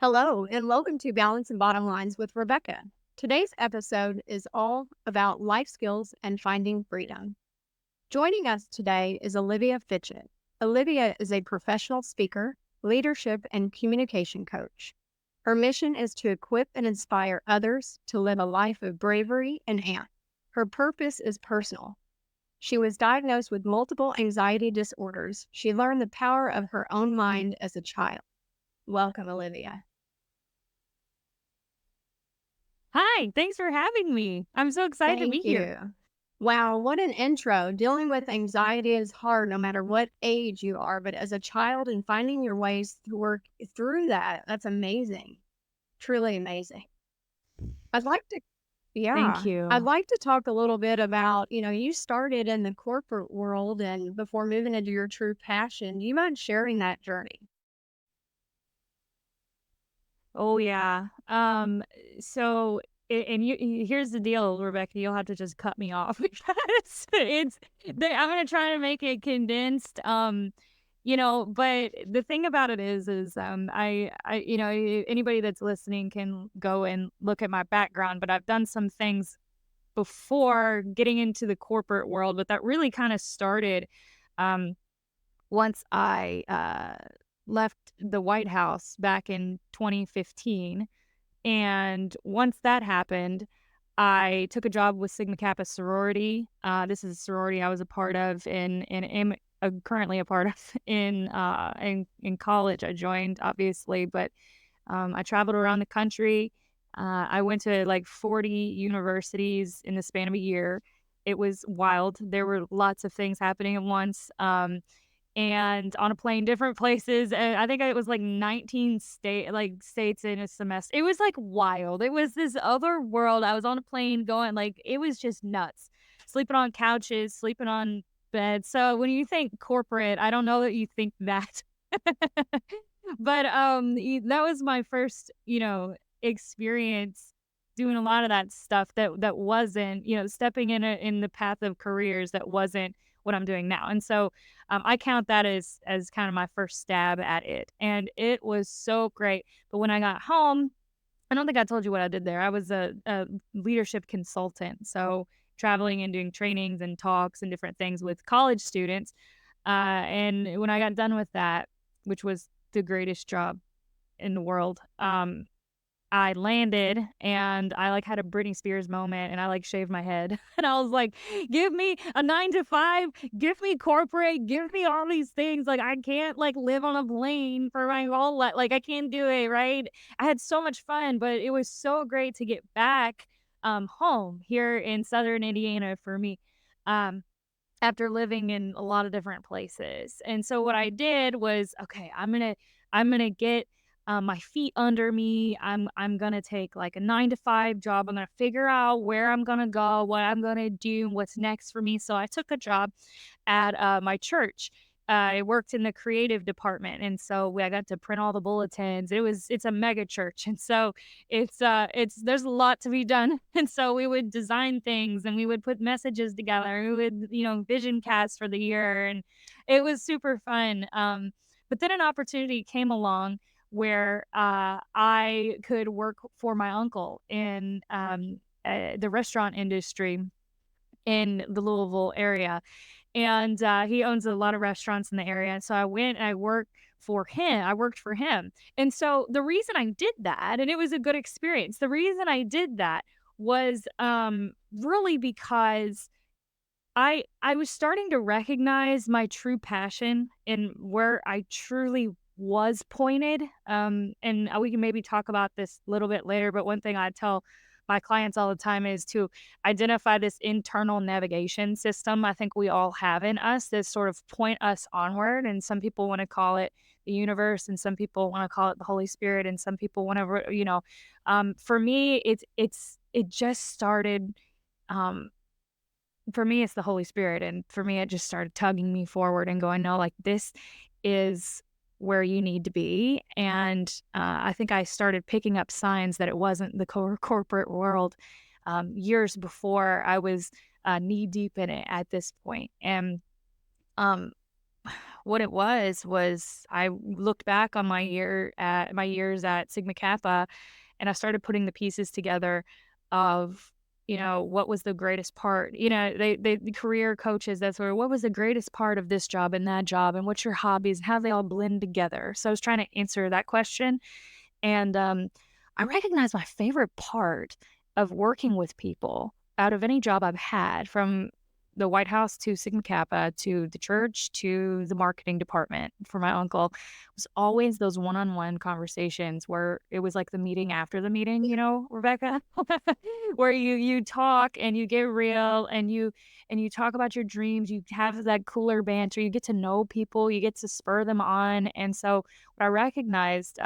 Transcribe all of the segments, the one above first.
Hello, and welcome to Balance and Bottom Lines with Rebecca. Today's episode is all about life skills and finding freedom. Joining us today is Olivia Fitchett. Olivia is a professional speaker, leadership, and communication coach. Her mission is to equip and inspire others to live a life of bravery and AMP. Her purpose is personal. She was diagnosed with multiple anxiety disorders. She learned the power of her own mind as a child. Welcome, Olivia. Hi, thanks for having me. I'm so excited to be Thank here. you. Wow, what an intro. Dealing with anxiety is hard no matter what age you are, but as a child and finding your ways to work through that, that's amazing. Truly amazing. I'd like to, Thank yeah, I'd you. like to talk a little bit about, you started in the corporate world and before moving into your true passion. Do you mind sharing that journey? Oh yeah. So and here's the deal, Rebecca. You'll have to just cut me off because I'm gonna try to make it condensed. But the thing about it is anybody that's listening can go and look at my background, but I've done some things before getting into the corporate world, but that really kind of started um once I left the White House back in 2015. And once that happened, I took a job with Sigma Kappa sorority. This is a sorority I was a part of and am currently a part of in college. I joined obviously, but I traveled around the country. I went to like 40 universities in the span of a year. It was wild. There were lots of things happening at once. And on a plane, different places, and I think it was, like, 19 states in a semester. It was, like, wild. It was this other world. I was on a plane going like, it was just nuts. Sleeping on couches, sleeping on beds. So, when you think corporate, I don't know that you think that. But, that was my first, experience doing a lot of that stuff that wasn't, stepping in the path of careers that wasn't what I'm doing now. And so, I count that as kind of my first stab at it, and it was so great. But when I got home, I don't think I told you what I did there. I was a leadership consultant, so traveling and doing trainings and talks and different things with college students. And when I got done with that, which was the greatest job in the world, I landed and I, like, had a Britney Spears moment and I, like, shaved my head. And I was like, "Give me a 9 to 5, give me corporate, give me all these things, like, I can't, like, live on a plane for my whole life, like, I can't do it," right? I had so much fun, but it was so great to get back, home here in Southern Indiana for me, um, after living in a lot of different places. And so what I did was, okay, I'm gonna get my feet under me. I'm gonna take like a 9 to 5 job. I'm gonna figure out where I'm gonna go, what I'm gonna do, what's next for me. So I took a job at my church. I worked in the creative department, and so I got to print all the bulletins. It's a mega church, and so it's there's a lot to be done. And so we would design things, and we would put messages together. We would vision cast for the year, and it was super fun. But then an opportunity came along where I could work for my uncle in the restaurant industry in the Louisville area, and he owns a lot of restaurants in the area. And so I went and I worked for him. I worked for him, and so the reason I did that, and it was a good experience. The reason I did that was really because I was starting to recognize my true passion and where I truly was pointed. And we can maybe talk about this a little bit later, but one thing I tell my clients all the time is to identify this internal navigation system I think we all have in us that sort of point us onward. And some people want to call it the universe, and some people want to call it the Holy Spirit, and some people want to, for me, it just started. Um, for me, it's the Holy Spirit, and for me, it just started tugging me forward and going, "No, like, this is where you need to be," and, I think I started picking up signs that it wasn't the corporate world, years before I was, knee deep in it at this point. And, um, what it was I looked back on my years at Sigma Kappa, and I started putting the pieces together of, what was the greatest part. The career coaches, that's where, what was the greatest part of this job and that job, and what's your hobbies, and how they all blend together. So I was trying to answer that question. And I recognize my favorite part of working with people out of any job I've had, from the White House to Sigma Kappa to the church to the marketing department for my uncle, was always those one-on-one conversations where it was like the meeting after the meeting, Rebecca, where you talk and you get real, and you talk about your dreams, you have that cooler banter, you get to know people, you get to spur them on. And so what I recognized,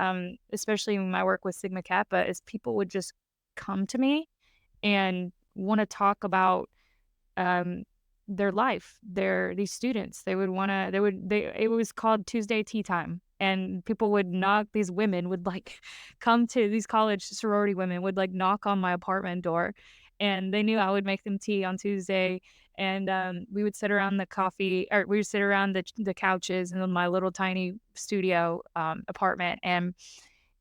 especially in my work with Sigma Kappa, is people would just come to me and want to talk about um, their life. These students, they would want to, it was called Tuesday tea time. And people would knock, these women would like come to, these college sorority women would like knock on my apartment door, and they knew I would make them tea on Tuesday. And we would sit around the coffee, or we would sit around the couches in my little tiny studio apartment, and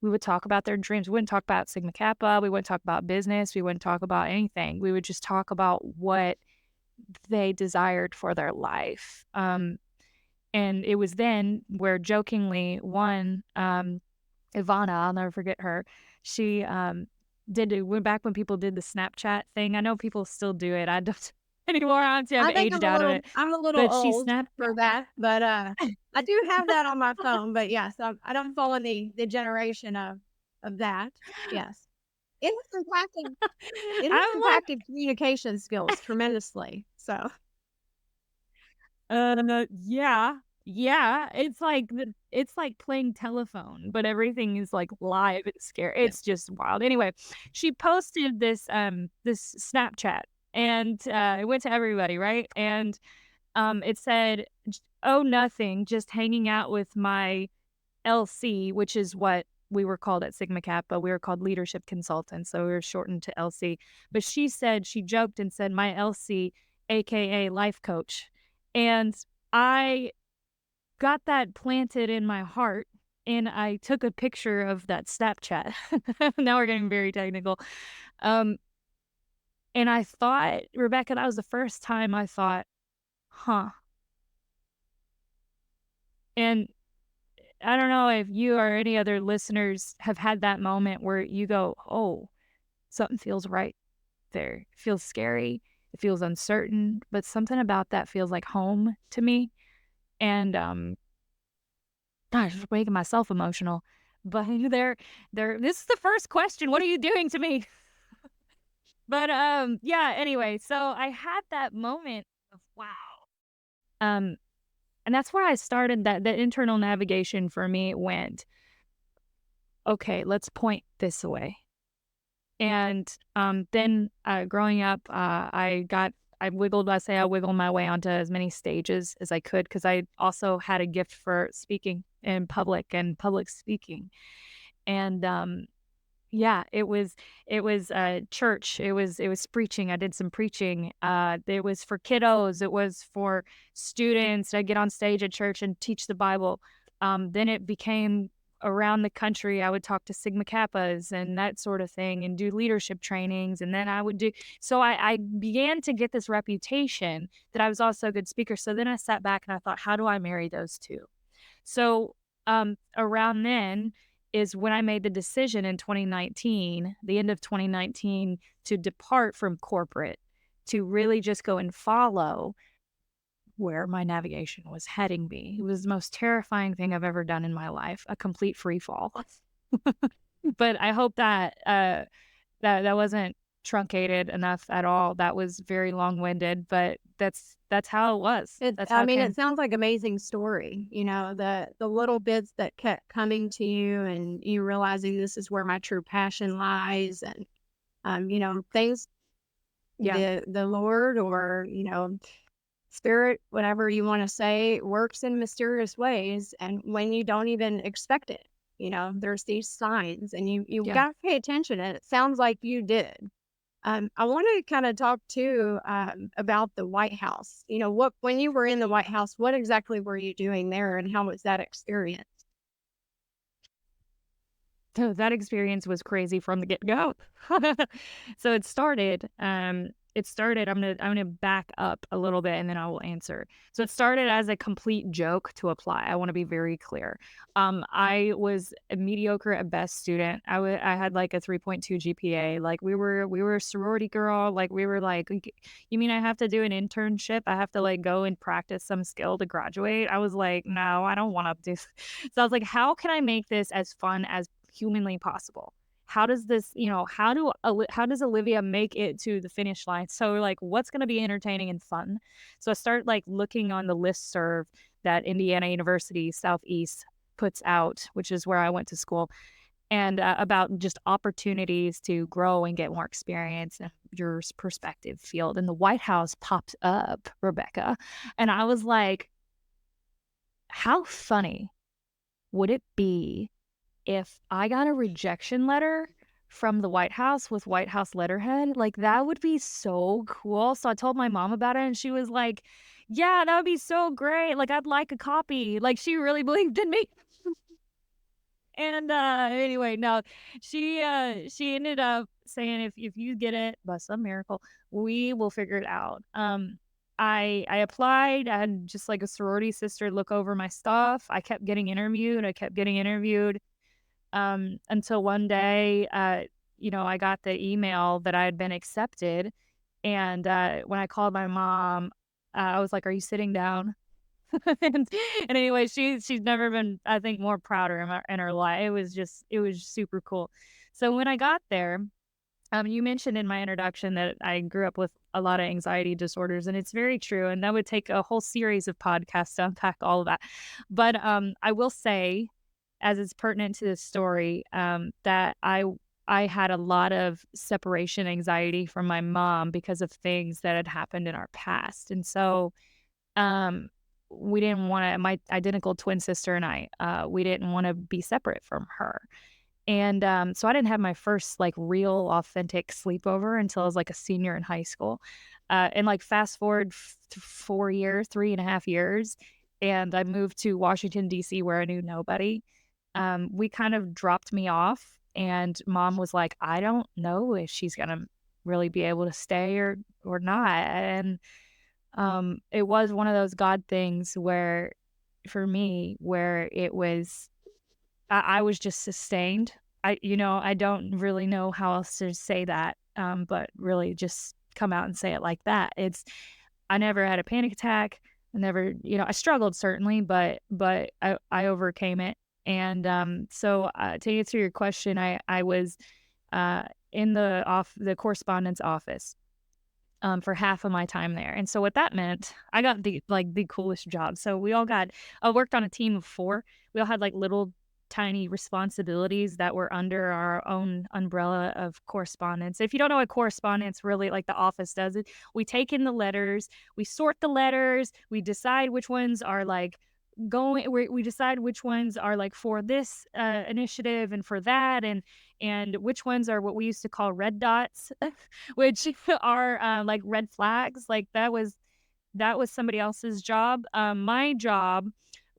we would talk about their dreams. We wouldn't talk about Sigma Kappa. We wouldn't talk about business. We wouldn't talk about anything. We would just talk about what they desired for their life. And it was then where, jokingly, one, Ivana, I'll never forget her. She went back when people did the Snapchat thing. I know people still do it. I don't anymore. Honestly, I've I think aged out of it. I'm a little But she old snapped. for that, but, I do have that on my phone, but yes, I don't fall in the generation of that. Yes. It has impacted it has I'm like, impacted communication skills tremendously, so yeah, yeah. It's like playing telephone, but everything is like live and scary. yeah. It's just wild. Anyway, she posted this Snapchat, and it went to everybody, right? And it said, "Oh, nothing, just hanging out with my LC," which is what we were called at Sigma Kappa. We were called leadership consultants, so we were shortened to LC. But she joked and said, "My LC, AKA life coach." And I got that planted in my heart, and I took a picture of that Snapchat. Now we're getting very technical. Um, and I thought, Rebecca, that was the first time I thought, huh. And I don't know if you or any other listeners have had that moment where you go, "Oh, something feels right there. It feels scary. It feels uncertain, but something about that feels like home to me." And gosh, just making myself emotional. But this is the first question. What are you doing to me? But yeah, anyway, so I had that moment of wow. Um, and that's where I started, that the internal navigation for me went, okay, let's point this away. And then growing up, I wiggled my way onto as many stages as I could, because I also had a gift for speaking in public and public speaking. And yeah, it was church. It was preaching. I did some preaching. It was for kiddos. It was for students. I get on stage at church and teach the Bible. Then it became around the country. I would talk to Sigma Kappas and that sort of thing, and do leadership trainings. And then I would do. So I began to get this reputation that I was also a good speaker. So then I sat back and I thought, how do I marry those two? So, around then is when I made the decision in 2019, the end of 2019, to depart from corporate, to really just go and follow where my navigation was heading me. It was the most terrifying thing I've ever done in my life, a complete free fall. But I hope that that wasn't truncated enough at all. That was very long-winded, but that's how it was. That's how I it mean, came. it sounds like amazing story, the little bits that kept coming to you and you realizing this is where my true passion lies and, things Yeah. the Lord or, spirit, whatever you wanna say, works in mysterious ways and when you don't even expect it, there's these signs and you Yeah. gotta pay attention and it sounds like you did. I want to kind of talk too about the White House. What when you were in the White House, what exactly were you doing there, and how was that experience? So that experience was crazy from the get-go. So I'm gonna back up a little bit and then I will answer. So it started as a complete joke to apply. I wanna be very clear. I was a mediocre at best student. I had like a 3.2 GPA. Like we were a sorority girl. Like we were like, You mean I have to do an internship? I have to like go and practice some skill to graduate?" I was like, "No, I don't wanna do." So I was like, "How can I make this as fun as humanly possible? How does this, how does Olivia make it to the finish line? So like what's going to be entertaining and fun?" So I start like looking on the listserv that Indiana University Southeast puts out, which is where I went to school, and about just opportunities to grow and get more experience in your perspective field. And the White House pops up, Rebecca. And I was like, how funny would it be if I got a rejection letter from the White House with White House letterhead? Like, that would be so cool. So I told my mom about it and she was like, "Yeah, that would be so great. Like, I'd like a copy." Like, she really believed in me. And anyway, no, she ended up saying if you get it by some miracle, we will figure it out. I applied. I had just like a sorority sister look over my stuff. I kept getting interviewed. I kept getting interviewed until one day, I got the email that I had been accepted. And when I called my mom, I was like, "Are you sitting down?" and, and anyway, she's never been, I think, more prouder in her life. It was super cool. So when I got there, you mentioned in my introduction that I grew up with a lot of anxiety disorders, and it's very true. And that would take a whole series of podcasts to unpack all of that. But I will say, as it's pertinent to this story, that I had a lot of separation anxiety from my mom because of things that had happened in our past, and so um, we didn't want to. My identical twin sister and we didn't want to be separate from her. And, so I didn't have my first, like, real authentic sleepover until I was, like, a senior in high school. And, like, fast forward 4 years, 3.5 years, and I moved to Washington, DC, where I knew nobody. We kind of dropped me off, and mom was like, "I don't know if she's gonna really be able to stay or not." And, it was one of those God things where for me, where it was I was just sustained. I don't really know how else to say that, but really just come out and say it like that. I never had a panic attack. I never, I struggled certainly, but I overcame it. And so to answer your question, I was uh, in the correspondence office for half of my time there. And so what that meant, I got the coolest job. So we all got I worked on a team of 4. We all had like little tiny responsibilities that were under our own umbrella of correspondence. If you don't know what correspondence really like the office does it, we take in the letters, we sort the letters, we decide which ones are like we decide which ones are like for this initiative and for that, and which ones are what we used to call red dots, which are like red flags. Like that was somebody else's job. My job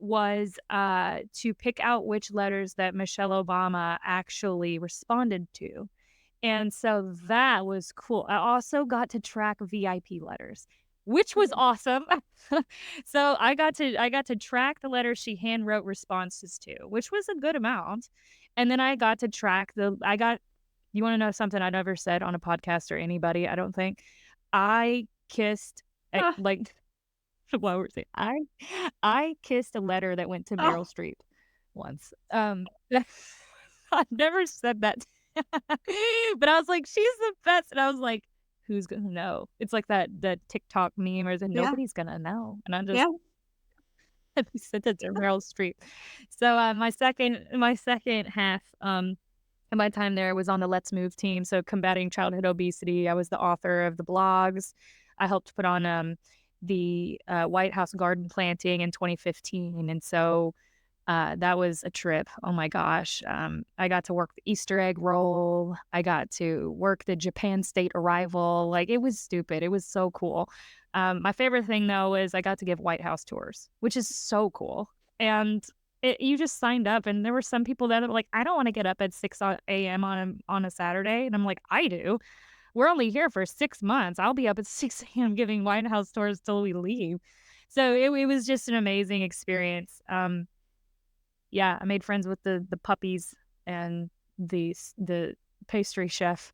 was to pick out which letters that Michelle Obama actually responded to. And so that was cool. I also got to track VIP letters, which was awesome. So I got to track the letters she hand wrote responses to, which was a good amount. And then I got to track the I got you want to know something I never said on a podcast or anybody, I don't think. I kissed Ah, like what were saying? I kissed a letter that went to oh, Meryl Streep once. I never said that. But I was like, "She's the best," and I was like, "Who's gonna know?" It's like that TikTok meme or the yeah, nobody's gonna know, and I just yeah. sent it to Meryl Streep. So, my second half, of my time there was on the Let's Move team, so combating childhood obesity. I was the author of the blogs. I helped put on, the, White House garden planting in 2015, and so That was a trip. Oh my gosh. I got to work the Easter egg roll. I got to work the Japan state arrival. Like it was stupid. It was so cool. My favorite thing though is I got to give White House tours, which is so cool. And you just signed up, and there were some people that were like, I don't want to get up at 6 a.m. on a Saturday, and I'm like, I do. We're only here for 6 months. I'll be up at 6 a.m. giving White House tours till we leave. So it was just an amazing experience. Yeah, I made friends with the puppies and the pastry chef,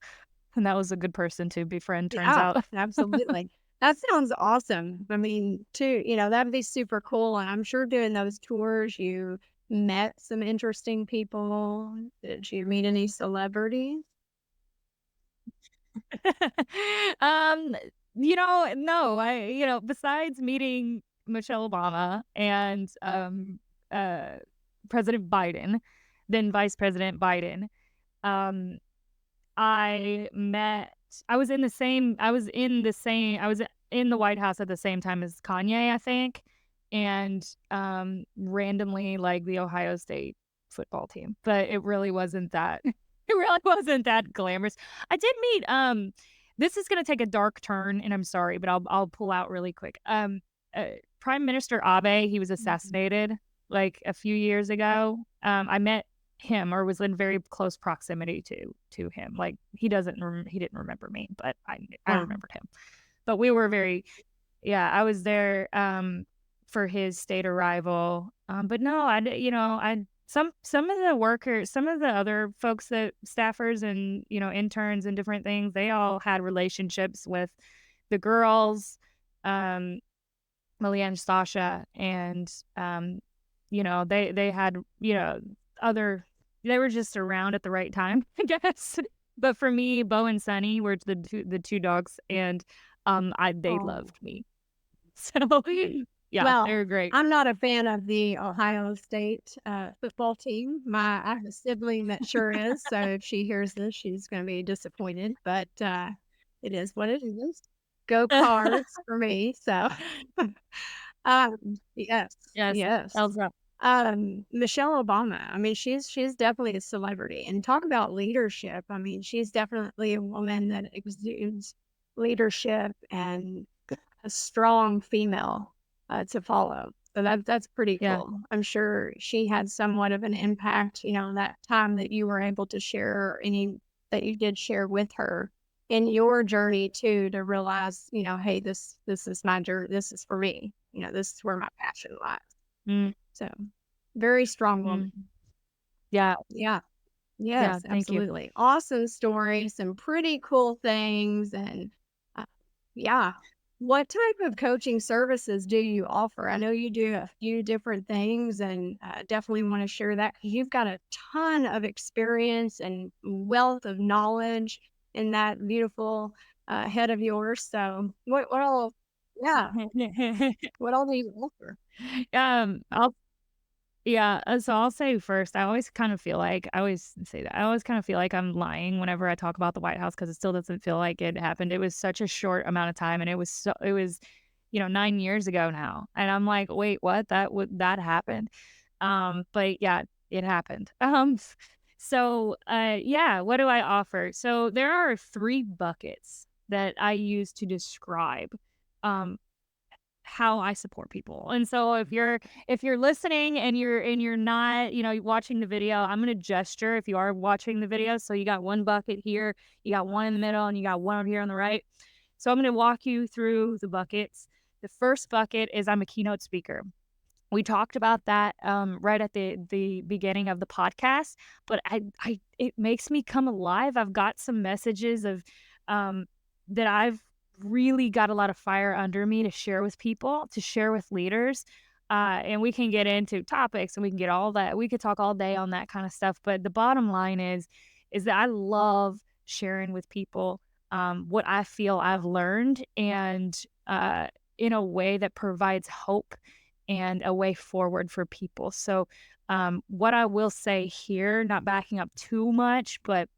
and that was a good person to befriend, turns Yeah, out. absolutely. That sounds awesome. I mean, too, that'd be super cool. And I'm sure doing those tours, you met some interesting people. Did you meet any celebrities? Um, no, besides meeting Michelle Obama and, uh, President Biden, then Vice President Biden, um I met I was in the White House at the same time as Kanye, I think, and, randomly, like, the Ohio State football team, but it really wasn't that it really wasn't that glamorous. I did meet, this is gonna take a dark turn, and I'm sorry, but I'll pull out really quick. Prime Minister Abe, he was Mhm. assassinated, like, a few years ago. I met him, or was in very close proximity to him. Like, he didn't remember me, but I Wow. remembered him. But we were very yeah, I was there, for his state arrival. But no, I some of the workers, some of the other folks, that staffers and, interns and different things, they all had relationships with the girls, um, Malia and Sasha, and, they had, other they were just around at the right time, I guess. But for me, Bo and Sunny were the two dogs, and, they Oh. loved me. So, yeah, they Well, were great. I'm not a fan of the Ohio State football team. I have a sibling that sure is. So if she hears this, she's going to be disappointed. But it is what it is. Go cards for me. So, yes, Yes, yes. that was rough. Michelle Obama. I mean, she's definitely a celebrity. And talk about leadership. I mean, she's definitely a woman that exudes leadership and a strong female, to follow. So that's pretty Yeah. cool. I'm sure she had somewhat of an impact, that time that you were able to share any that you did share with her in your journey too, to realize, hey, this is my journey. This is for me. This is where my passion lies. Mm, So very strong woman. mm. Yeah, Yeah. yeah, Yes, thank you. absolutely. Awesome story, some pretty cool things, and uh, yeah. What type of coaching services do you offer? I know you do a few different things, and definitely want to share that because you've got a ton of experience and wealth of knowledge in that beautiful head of yours. So, what all? Yeah, what all do you offer? I'll Yeah, so I'll say first, I always say that. I always kind of feel like I'm lying whenever I talk about the White House, because it still doesn't feel like it happened. It was such a short amount of time, and it was, 9 years ago now. And I'm like, "Wait, what? That happened?" But yeah, it happened. So, yeah, what do I offer? So there are 3 buckets that I use to describe, um how I support people. And so if you're listening and you're not, watching the video, I'm gonna gesture if you are watching the video. So you got one bucket here, you got one in the middle, and you got one over here on the right. So I'm gonna walk you through the buckets. The first bucket is I'm a keynote speaker. We talked about that, right at the beginning of the podcast, but it makes me come alive. I've got some messages of, um, that I've really got a lot of fire under me to share with people, to share with leaders, and we can get into topics, and we can get all that. We could talk all day on that kind of stuff, but the bottom line is that I love sharing with people, what I feel I've learned, and, in a way that provides hope and a way forward for people. So, what I will say here, not backing up too much, but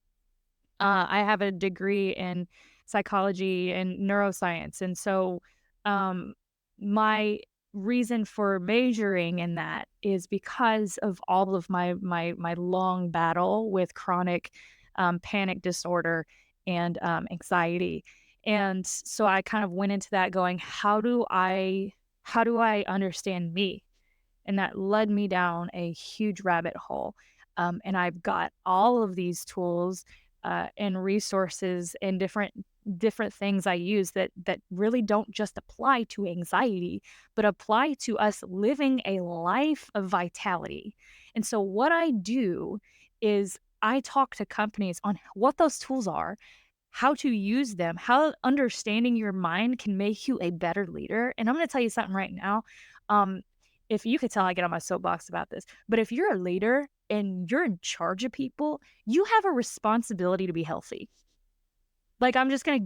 I have a degree in psychology and neuroscience, and so, um, my reason for majoring in that is because of all of my long battle with chronic panic disorder and anxiety. And so I kind of went into that going, how do I understand me? And that led me down a huge rabbit hole. And I've got all of these tools and resources and different things I use that really don't just apply to anxiety, but apply to us living a life of vitality. And so what I do is I talk to companies on what those tools are, how to use them, how understanding your mind can make you a better leader. And I'm going to tell you something right now. Um, if you could tell, I get on my soapbox about this, but if you're a leader and you're in charge of people, you have a responsibility to be healthy. Like, I'm just gonna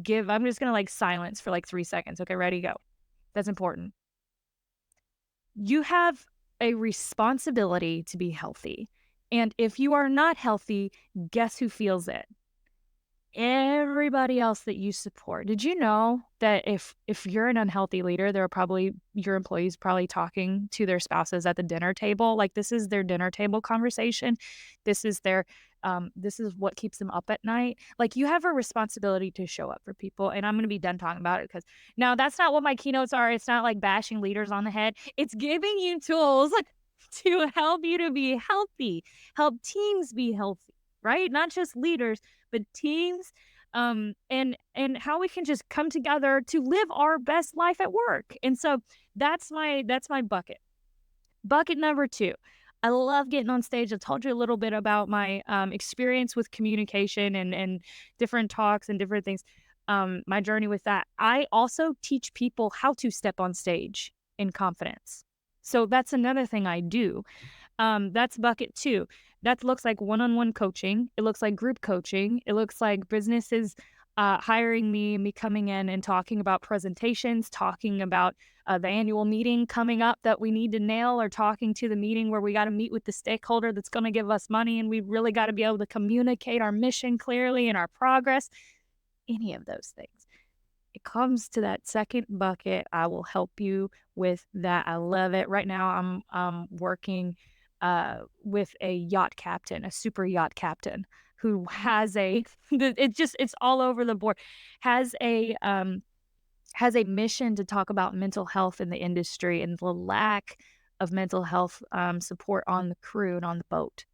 like silence for like 3 seconds. Okay, ready, go. That's important. You have a responsibility to be healthy. And if you are not healthy, guess who feels it? Everybody else that you support. Did you know that if you're an unhealthy leader, there are probably your employees probably talking to their spouses at the dinner table? Like, this is their dinner table conversation. This is what keeps them up at night. Like, you have a responsibility to show up for people. And I'm going to be done talking about it because now that's not what my keynotes are. It's not like bashing leaders on the head. It's giving you tools to help you to be healthy, help teams be healthy, right? Not just leaders, but teams, and how we can just come together to live our best life at work. And so that's my bucket. Bucket number 2. I love getting on stage. I told you a little bit about my experience with communication and different talks and different things. My journey with that. I also teach people how to step on stage in confidence. So that's another thing I do. That's bucket 2. That looks like one-on-one coaching. It looks like group coaching. It looks like businesses hiring me coming in and talking about presentations, talking about the annual meeting coming up that we need to nail, or talking to the meeting where we got to meet with the stakeholder that's going to give us money, and we really got to be able to communicate our mission clearly and our progress. Any of those things. It comes to that second bucket. I will help you with that. I love it. Right now, I'm working with a yacht captain, a super yacht captain who has it's all over the board, has a mission to talk about mental health in the industry and the lack of mental health support on the crew and on the boat.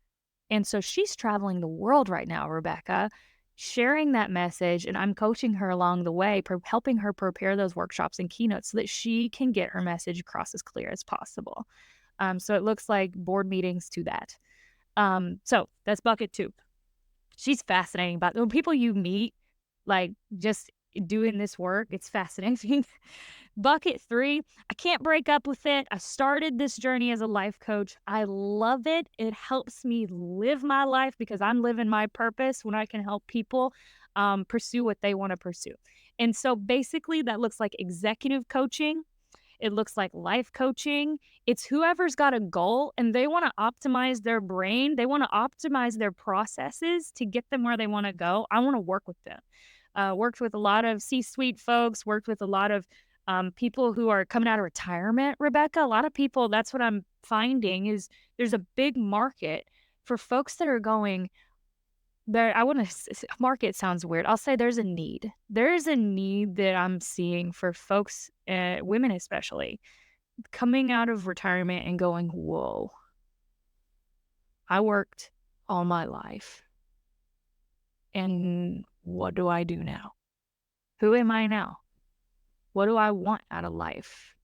And so she's traveling the world right now, Rebecca, sharing that message. And I'm coaching her along the way, helping her prepare those workshops and keynotes so that she can get her message across as clear as possible. So it looks like board meetings to that. So that's bucket 2. She's fascinating. But the people you meet, like just doing this work, it's fascinating. Bucket 3, I can't break up with it. I started this journey as a life coach. I love it. It helps me live my life because I'm living my purpose when I can help people pursue what they want to pursue. And so basically, that looks like executive coaching. It looks like life coaching. It's whoever's got a goal and they want to optimize their brain. They want to optimize their processes to get them where they want to go. I want to work with them. Worked with a lot of C-suite folks, worked with a lot of people who are coming out of retirement, Rebecca. A lot of people, that's what I'm finding is there's a big market for folks that are going there. I want to market sounds weird. I'll say there's a need. There's a need that I'm seeing for folks, women especially, coming out of retirement and going, whoa, I worked all my life. And what do I do now? Who am I now? What do I want out of life?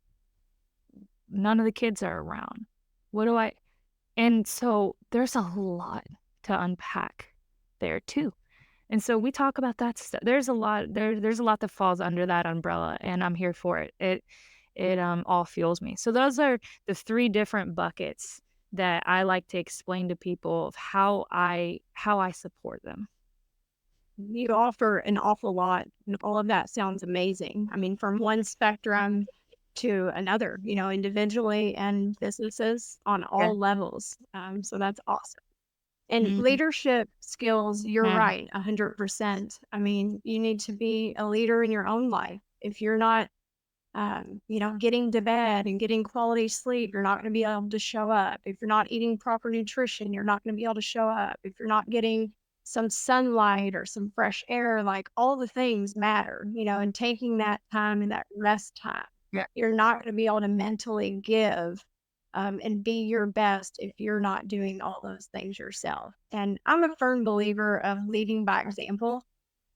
None of the kids are around. What do I? And so there's a lot to unpack there too. And so we talk about that stuff. There's a lot that falls under that umbrella, and I'm here for it. It all fuels me. So those are the 3 different buckets that I like to explain to people of how I support them. You offer an awful lot, and all of that sounds amazing. I mean, from one spectrum to another, individually and businesses on Yeah. all levels. So that's awesome. And Mhm. leadership skills, you're Mhm. right, 100%. I mean, you need to be a leader in your own life. If you're not Getting to bed and getting quality sleep, you're not going to be able to show up. If you're not eating proper nutrition, you're not going to be able to show up. If you're not getting some sunlight or some fresh air, like all the things matter, and taking that time and that rest time, Yeah. you're not going to be able to mentally give and be your best if you're not doing all those things yourself. And I'm a firm believer of leading by example.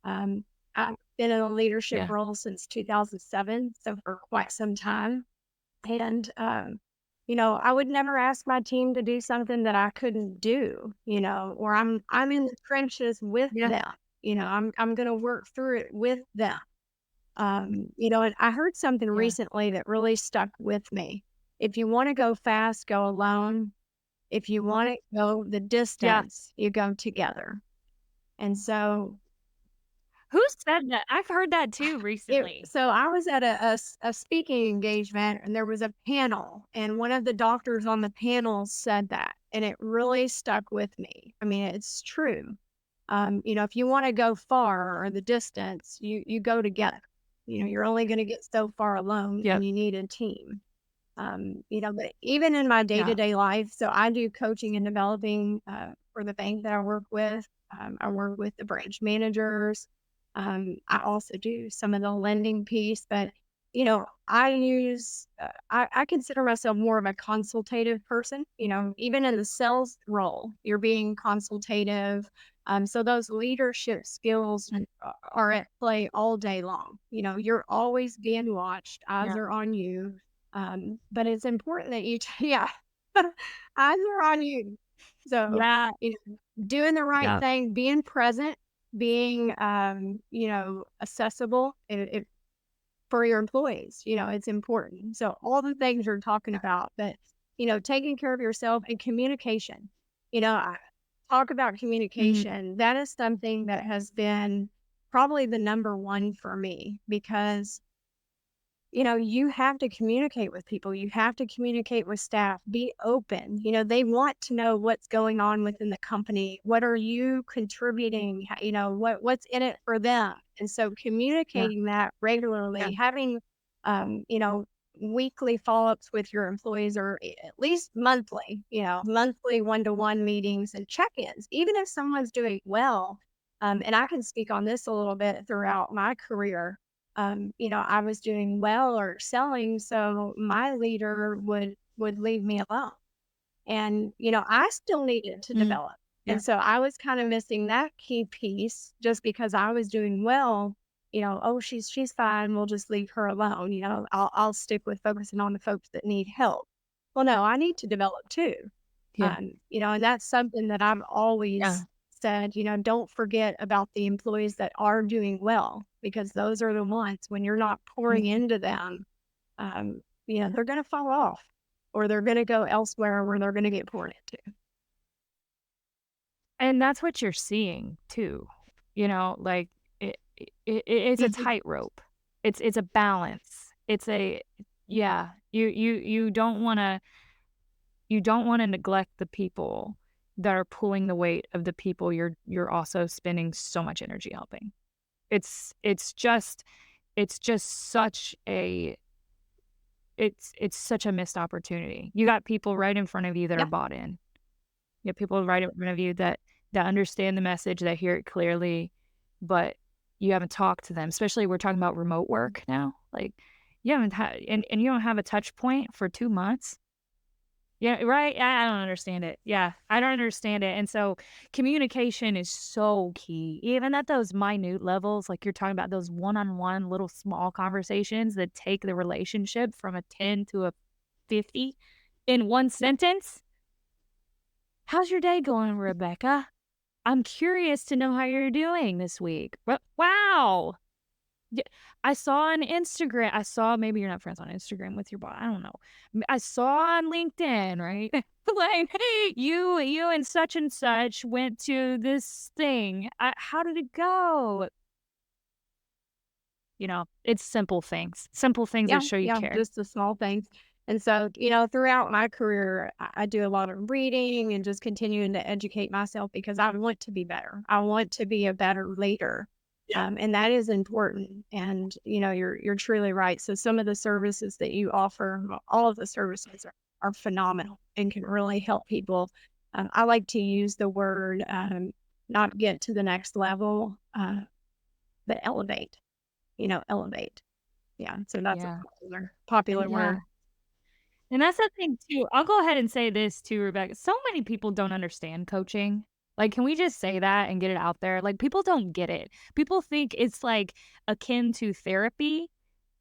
um, I've been in a leadership Yeah. role since 2007, so for quite some time. And, I would never ask my team to do something that I couldn't do, or I'm in the trenches with Yeah. them. I'm going to work through it with them. And I heard something Yeah. recently that really stuck with me. If you want to go fast, go alone. If you want to go the Yeah. distance, you go together. And so Who said that? I've heard that too It recently. so I was at a speaking engagement, and there was a panel, and one of the doctors on the panel said that, and it really stuck with me. I mean, it's true. If you wanna go far or the distance, you go together. You're only gonna get so far alone, and Yep. you need a team. But even in my Yeah. day-to-day life, so I do coaching and developing, for the bank that I work with. I work with the branch managers. I also do some of the lending piece, but, I consider myself more of a consultative person. Even in the sales role, you're being consultative. So those leadership skills are at play all day long. You're always being watched, eyes Yeah. are on you. But it's important that yeah, eyes are on you. So, Yeah. doing the right Yeah. thing, being present, being, accessible for your employees, it's important. So all the things you're talking about, but, taking care of yourself and communication. I talk about Mhm. communication. That is something that has been probably the number one for me because you have to communicate with people. You have to communicate with staff. Be open. They want to know what's going on within the company. What are you contributing? What's in it for them? And so Yeah. communicating that Yeah. regularly, having weekly follow-ups with your employees or at least monthly, monthly one-to-one meetings and check-ins, even if someone's doing well. And I can speak on this a little bit throughout my career. I was doing well or selling, so my leader would leave me alone. And, I still needed to Mhm. develop. Yeah. And so I was kind of missing that key piece just because I was doing well. Oh, she's fine. We'll just leave her alone. I'll stick with focusing on the folks that need help. Well, no, I need to develop too. Yeah. And that's something that I've Yeah. always said, don't forget about the employees that are doing well, because those are the ones when you're not pouring Mhm. into them, they're going to fall off or they're going to go elsewhere where they're going to get poured into. And that's what you're seeing too. Like it's a Mhm. tightrope. It's a balance. It's a yeah. You don't wanna neglect the people that are pulling the weight of the people you're also spending so much energy helping. It's it's just it's just such a it's such a missed opportunity. You got people right in front of you that are Yeah. bought in. You have people right in front of you that understand the message, that hear it clearly, but you haven't talked to them, especially we're talking about remote work now. Like, you haven't had and you don't have a touch point for 2 months? Yeah, right? I don't understand it. Yeah, I don't understand it, and so communication is so key, even at those minute levels, like you're talking about those one-on-one little small conversations that take the relationship from a 10 to a 50 in one sentence. "How's your day going, Rebecca? I'm curious to know how you're doing this week." Wow! Yeah, I saw on Instagram I saw maybe you're not friends on Instagram with your boss, I don't know. I saw on LinkedIn, right? Like, "Hey, you and such went to this thing. How did it go?" It's simple things that Yeah. show you Yeah. care. Just the small things. And so, throughout my career, I do a lot of reading and just continuing to educate myself because I want to be better. I want to be a better leader. And that is important. And you're truly right. So some of the services that you offer, all of the services are phenomenal and can really help people. I like to use the word not get to the next level, but elevate. Elevate. Yeah. So that's a Yeah. popular Yeah. word. And that's the thing too. I'll go ahead and say this too, Rebecca. So many people don't understand coaching. Like, can we just say that and get it out there? Like, people don't get it. People think it's like akin to therapy,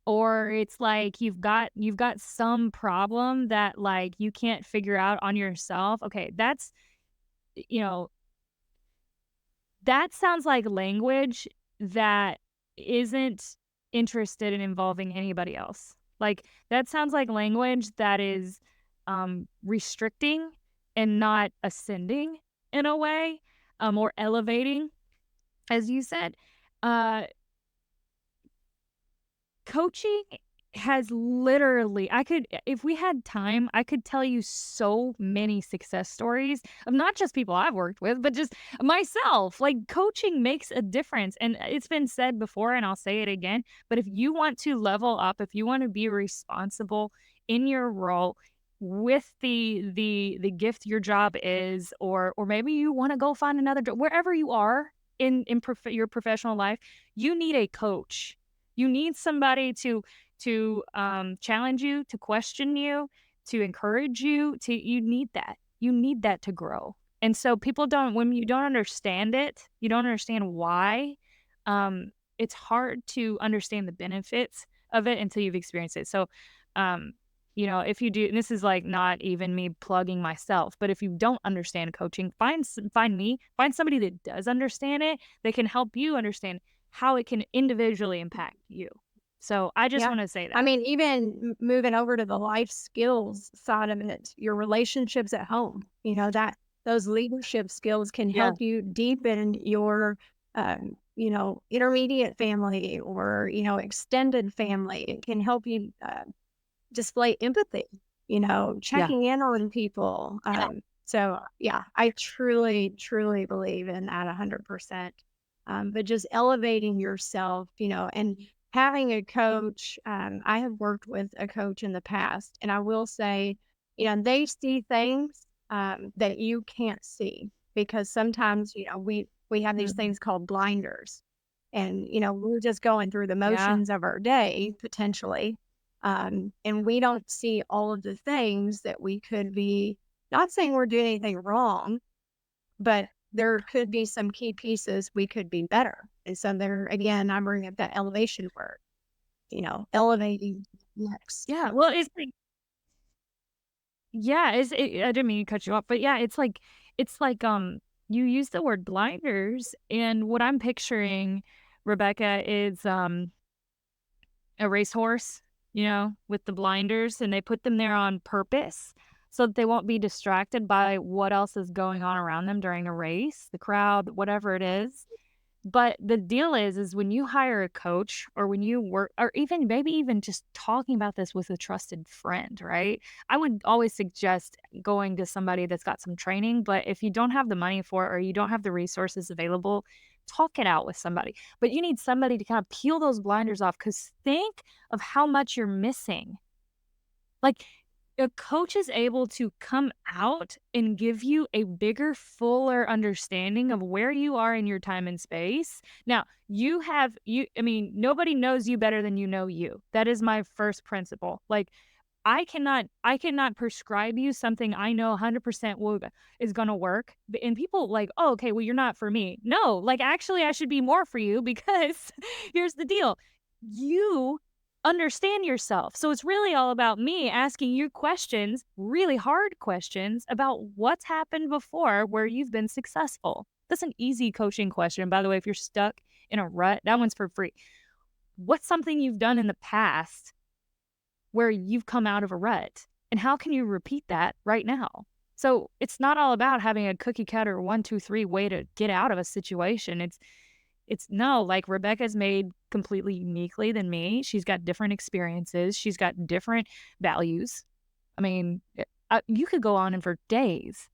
or it's like you've got some problem that like you can't figure out on yourself. Okay, that's you know, that sounds like language that isn't interested in involving anybody else. Like, that sounds like language that is, restricting and not ascending in a way, or elevating, as you said. Uh Coaching has literally I could if we had time, I could tell you so many success stories of not just people I've worked with, but just myself. Like, coaching makes a difference, and it's been said before, and I'll say it again, but if you want to level up, if you wanna be responsible in your role with the gift your job is, or maybe you wanna go find another job, wherever you are in your professional life, you need a coach. You need somebody to challenge you, to question you, to encourage you, to you need that. You need that to grow. And so people don't when you don't understand it, you don't understand why, it's hard to understand the benefits of it until you've experienced it. So, um, if you do, and this is like not even me plugging myself, but if you don't understand coaching, find me, find somebody that does understand it, that can help you understand how it can individually impact you. So, I just Yeah. wanna say I that. mean, even moving over to the life skills side of it, your relationships at home, that those leadership skills can Yeah, help you deepen your, intermediate family or, extended family. It can help you display empathy, yeah, checking in on people. So yeah, I truly, truly believe in that 100%. But just elevating yourself, and having a coach. I have worked with a coach in the past, and I will say, they see things that you can't see because sometimes, we have these mhm, things called blinders, and we're just going through the yeah, motions of our day potentially, and we don't see all of the things that we could be, not saying we're doing anything wrong, but there could be some key pieces we could be better. And so there, again, I bring up that elevation word, elevating next. yeah, well, it's like yeah, I didn't mean to cut you off, but yeah, it's like, you use the word blinders, and what I'm picturing, Rebecca, is, a racehorse, with the blinders, and they put them there on purpose so that they won't be distracted by what else is going on around them during a race, the crowd, whatever it is. But the deal is when you hire a coach or when you work or even maybe even just talking about this with a trusted friend, right? I would always suggest going to somebody that's got some training, but if you don't have the money for it or you don't have the resources available, talk it out with somebody. But you need somebody to kind of peel those blinders off cuz think of how much you're missing. Like, a coach is able to come out and give you a bigger, fuller understanding of where you are in your time and space. Now, I mean, nobody knows you better than you know you. That is my first principle. Like, I cannot prescribe you something I know 100% is gonna work. And people like, "Oh, okay, well, you're not for me." No, like, actually, I should be more for you because here's the deal. You understand yourself. So it's really all about me asking you questions, really hard questions about what's happened before where you've been successful. That's an easy coaching question. By the way, if you're stuck in a rut, that one's for free. What's something you've done in the past where you've come out of a rut? And how can you repeat that right now? So it's not all about having a cookie cutter 1, 2, 3 way to get out of a situation. It's no, like, Rebecca's made completely uniquely than me. She's got different experiences. She's got different values. I mean, you could go on and for days.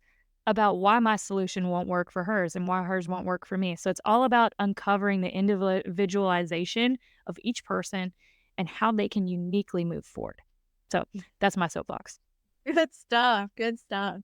about why my solution won't work for hers and why hers won't work for me. So it's all about uncovering the individualization of each person and how they can uniquely move forward. So that's my soapbox. Good stuff. Good stuff.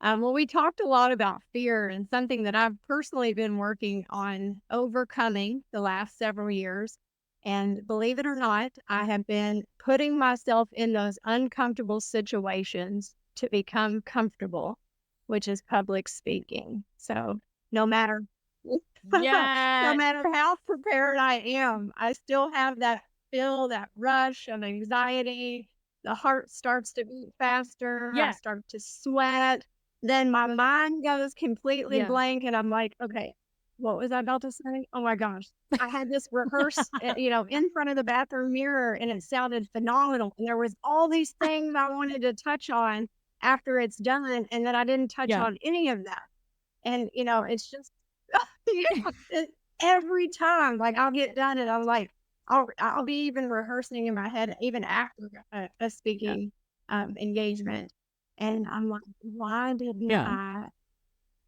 Well, we talked a lot about fear and something that I've personally been working on overcoming the last several years. And believe it or not, I have been putting myself in those uncomfortable situations to become comfortable, which is public speaking. So no matter no Yeah. matter how prepared I am, I still have that feel, that rush of anxiety. The heart starts to beat faster. I Yeah. start to sweat. Then my mind goes completely Yeah. blank, and I'm like, okay, what was I about to say? Oh my gosh. I had this rehearse, in front of the bathroom mirror, and it sounded phenomenal. And there was all these things I wanted to touch on after it's done, and then I didn't touch Yeah. on any of that. And, it's just yeah, every time, like, I'll get done and I'm like, I'll be even rehearsing in my head even after a Yeah. speaking, engagement, and I'm like, "Why didn't Yeah. I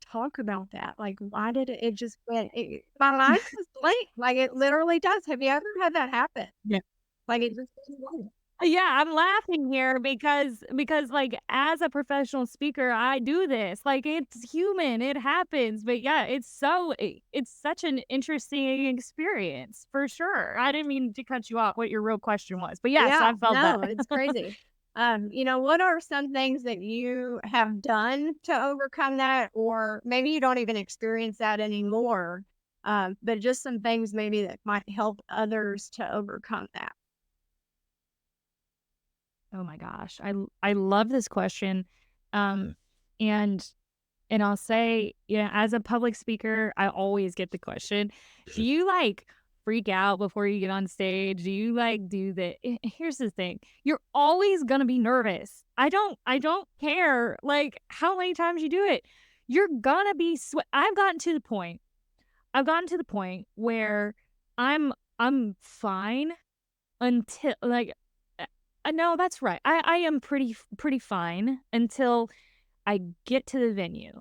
talk about that?" Like, why did it just went my mind was blank, like, it literally does. Have you ever had that happen? Yeah. Like, it just goes blank. Yeah, I'm laughing here because like as a professional speaker, I do this. Like it's human, it happens. But yeah, it's such an interesting experience for sure. I didn't mean to cut you off what your real question was. But yes, Yeah, I felt that. no, it's crazy. What are some things that you have done to overcome that? Or maybe you don't even experience that anymore, but just some things maybe that might help others to overcome that. Oh my gosh. I love this question. Um and And I'll say, as a public speaker, I always get the question, do you like freak out before you get on stage? Do you like do the here's the thing. You're always going to be nervous. I don't care like how many times you do it. You're going to be I've gotten to the point where I'm fine until like no, that's right. I am pretty fine until I get to the venue.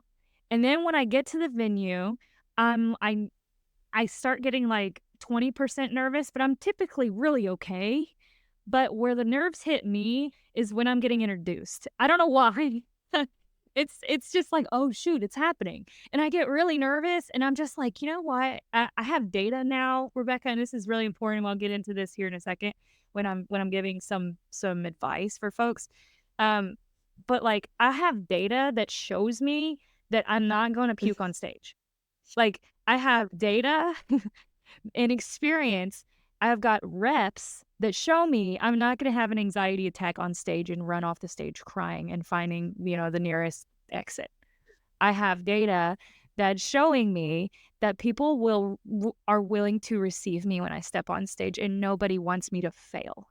And then when I get to the venue, um, I I start getting like 20% nervous, but I'm typically really okay. But where the nerves hit me is when I'm getting introduced. I don't know why. It's just like, oh shoot, it's happening. And I get really nervous and I'm just like, you know what? I have data now, Rebecca, and this is really important. I'll get into this here in a second when I'm giving some advice for folks. Um, but like I have data that shows me that I'm not gonna puke on stage. Like I have data and experience. I've got reps that show me I'm not going to have an anxiety attack on stage and run off the stage crying and finding, the nearest exit. I have data that's showing me that people are willing to receive me when I step on stage and nobody wants me to fail.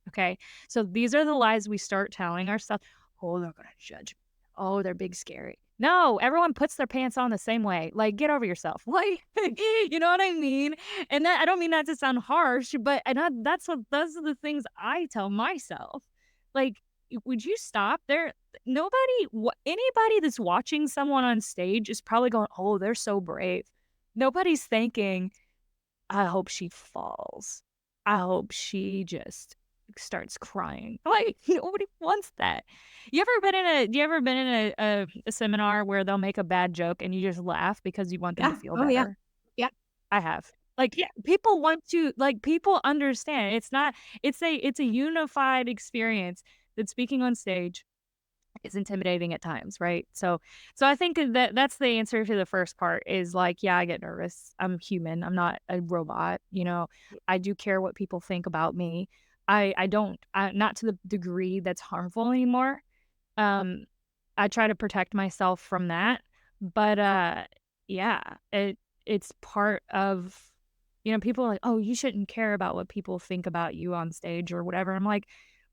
Okay. So these are the lies we start telling ourselves. Oh, they're going to judge me. Oh, they're big, scary. No, everyone puts their pants on the same way. Like, get over yourself. Like, you know what I mean? And that I don't mean that to sound harsh, but that's what those are the things I tell myself. Like, would you stop? Anybody that's watching someone on stage is probably going, oh, they're so brave. Nobody's thinking, I hope she falls. I hope she just starts crying. Like nobody wants that. You ever been in a seminar where they'll make a bad joke and you just laugh because you want them to Yeah. feel Oh, yeah. better? Yeah. I have. Like yeah, people want to like people understand. It's a unified experience that speaking on stage is intimidating at times, right? So I think that's the answer to the first part is like, yeah, I get nervous. I'm human. I'm not a robot, I do care what people think about me. I don't not to the degree that's harmful anymore. Um I try to protect myself from that. But yeah, it's part of people are like, "Oh, you shouldn't care about what people think about you on stage or whatever." I'm like,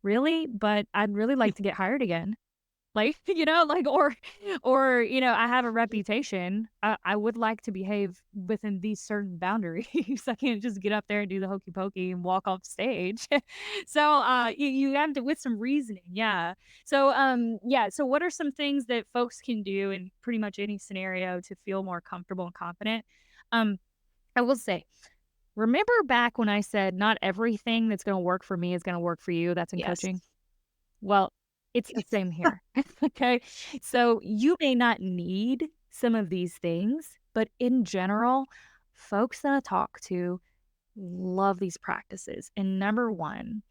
"Really? But I'd really like to get hired again." Like, like, I have a reputation. I would like to behave within these certain boundaries. I can't just get up there and do the hokey pokey and walk off stage. So, you have to, with some reasoning. Yeah. So, yeah. So what are some things that folks can do in pretty much any scenario to feel more comfortable and confident? Um, I will say, remember back when I said not everything that's going to work for me is going to work for you? That's in Yes. coaching. Well, it's the same here. Okay. So you may not need some of these things, but in general, folks that I talk to love these practices. And number one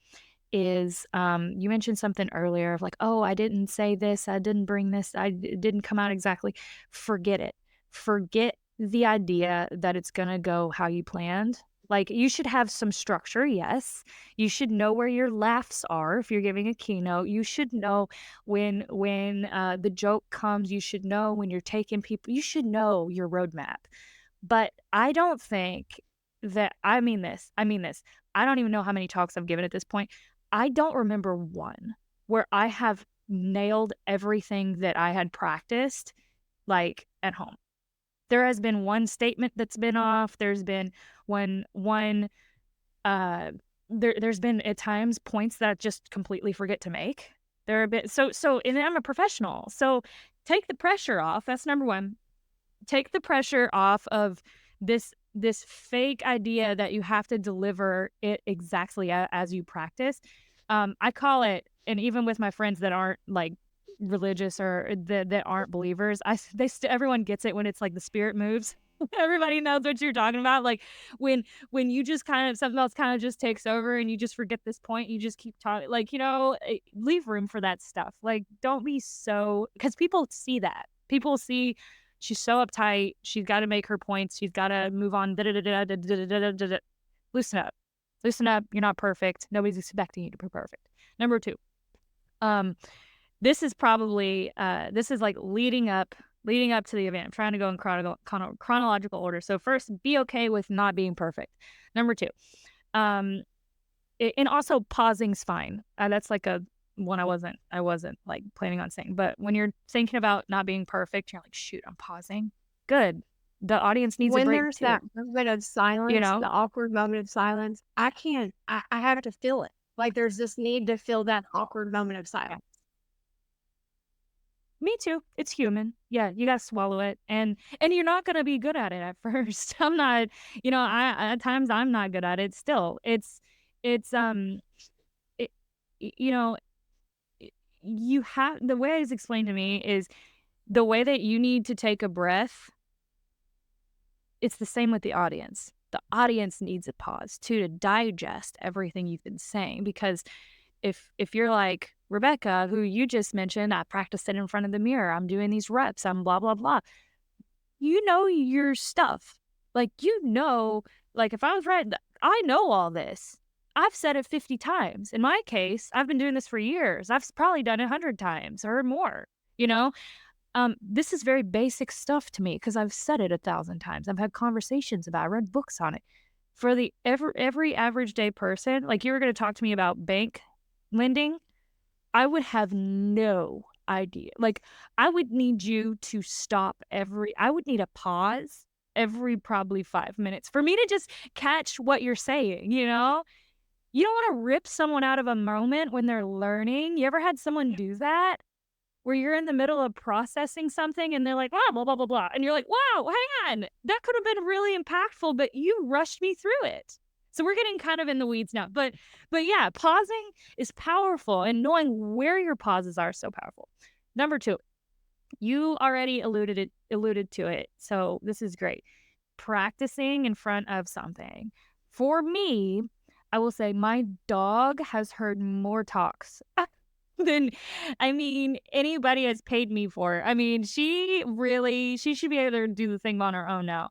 is, you mentioned something earlier of like, oh, I didn't say this, I didn't bring this, it didn't come out exactly. Forget it. Forget the idea that it's going to go how you planned. Like, you should have some structure, yes. You should know where your laughs are if you're giving a keynote. You should know when the joke comes. You should know when you're taking people. You should know your roadmap. But I don't think that, I mean this. I mean this. I don't even know how many talks I've given at this point. I don't remember one where I have nailed everything that I had practiced, like, at home. There has been one statement that's been off. There's been one uh there's been at times points that I just completely forget to make. There are a bit, and I'm a professional. So take the pressure off. That's number one. Take the pressure off of this fake idea that you have to deliver it exactly as you practice. I call it, and even with my friends that aren't like religious or that aren't believers, everyone gets it when it's like the spirit moves. Everybody knows what you're talking about. Like, when you just kind of, something else kind of just takes over and you just forget this point, you just keep talking. Like, leave room for that stuff. Like, don't be so, because people see that. People see she's so uptight. She's got to make her points. She's got to move on. Loosen up. Loosen up. You're not perfect. Nobody's expecting you to be perfect. Number two, um, this is probably this is like leading up to the event. I'm trying to go in chronological order. So first, be okay with not being perfect. Number two, um, and also pausing's fine. That's like a one I wasn't like planning on saying. But when you're thinking about not being perfect, you're like, shoot, I'm pausing. Good. The audience needs a When break there's too. that moment of You silence, know? the awkward moment of silence, I can't, I have to feel it. Like there's this need to feel that awkward moment of Yeah. silence. Me too. It's human. Yeah, you gotta swallow it, and you're not gonna be good at it at first. I'm not, I at times I'm not good at it still. It's it, y- you know, you have, the way it's explained to me is the way that you need to take a breath. It's the same with the audience. The audience needs a pause too to digest everything you've been saying, because if you're like Rebecca, who you just mentioned, I practiced it in front of the mirror. I'm doing these reps. I'm blah blah blah. You know your stuff. Like, like, if I was right, I know all this. I've said it 50 times. In my case, I've been doing this for years. I've probably done it 100 times or more, you know? This is very basic stuff to me because I've said it 1,000 times. I've had conversations about it, I read books on it. For the every average day person, like, you were gonna talk to me about bank lending, I would have no idea. Like, I would need you to stop I would need a pause every probably 5 minutes for me to just catch what you're saying, you know? You don't wanna rip someone out of a moment when they're learning. You ever had someone do that? Where you're in the middle of processing something and they're like, "Blah, blah, blah, blah, blah," and you're like, "Wow, hang on. That could have been really impactful, but you rushed me through it." So we're getting kind of in the weeds now. But yeah, pausing is powerful, and knowing where your pauses are is so powerful. Number 2, you already alluded to it, so this is great. Practicing in front of something. For me, I will say my dog has heard more talks than, I mean, anybody has paid me for. I mean, she should be able to do the thing on her own now.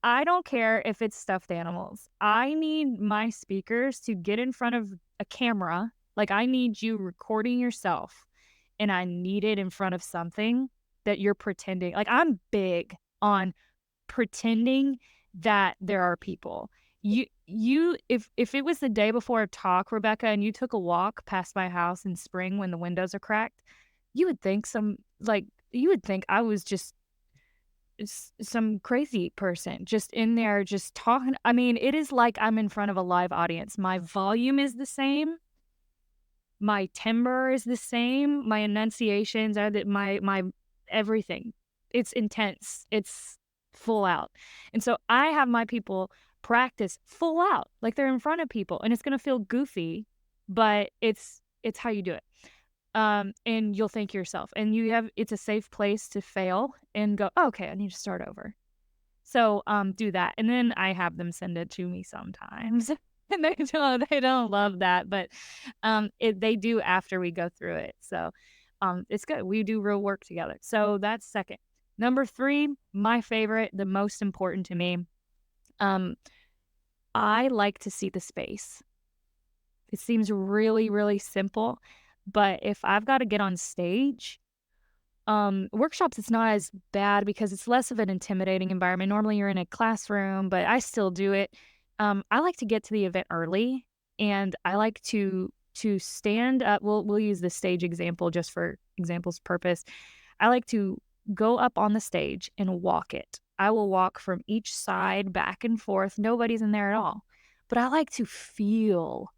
I don't care if it's stuffed animals. I need my speakers to get in front of a camera. Like, I need you recording yourself, and I need it in front of something that you're pretending. Like, I'm big on pretending that there are people. If it was the day before a talk, Rebecca, and you took a walk past my house in spring when the windows are cracked, you would think you would think I was just some crazy person just in there just talking. I mean, it is like I'm in front of a live audience. My volume is the same. My timbre is the same. My enunciations are my everything. It's intense. It's full out. And so I have my people practice full out, like they're in front of people, and it's gonna feel goofy, but it's how you do it. And you'll thank yourself, and it's a safe place to fail and go, "Oh, okay, I need to start over." So, do that, and then I have them send it to me sometimes, and they don't love that, but, they do after we go through it, so, it's good. We do real work together, so that's 2nd. Number 3, my favorite, the most important to me, um, I like to see the space. It seems really, really simple, but if I've gotta get on stage, workshops, it's not as bad because it's less of an intimidating environment. Normally, you're in a classroom, but I still do it. I like to get to the event early, and I like to stand up. We'll use the stage example just for example's purpose. I like to go up on the stage and walk it. I will walk from each side back and forth. Nobody's in there at all, but I like to feel